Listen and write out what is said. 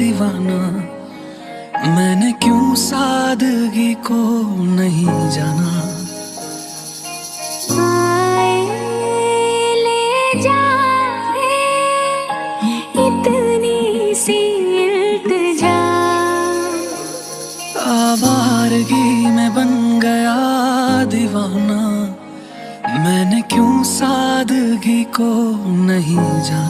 दीवाना, मैंने क्यों सादगी को नहीं जाना। ले जाए इतनी सी इल्तिजा, आवारगी में बन गया दीवाना, मैंने क्यों सादगी को नहीं जाना।